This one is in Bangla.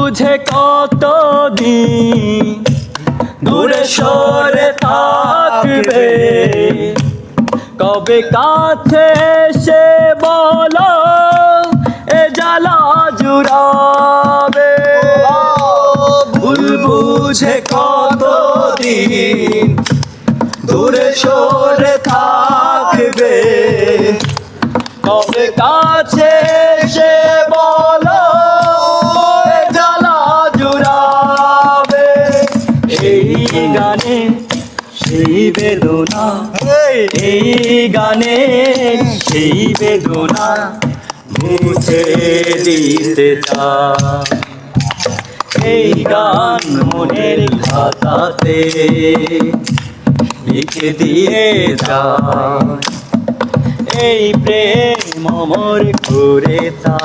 বুঝে কতদিন দূরে সরে থাকবে, কবে কাছে এসে বলো এ জ্বালা জুড়াবে। ভুল বুঝে কতদিন দূরে সরে থাকবে, কবে কাছে এসে বলো এ জ্বালা জুড়াবে। এই গানে সেই বেদনা, এই গানে সেই বেদনা মুছে দিতে চাই। এই গান মনের খাতাতে লিখে দিয়ে যায়, এই প্রেম অমর করে তা।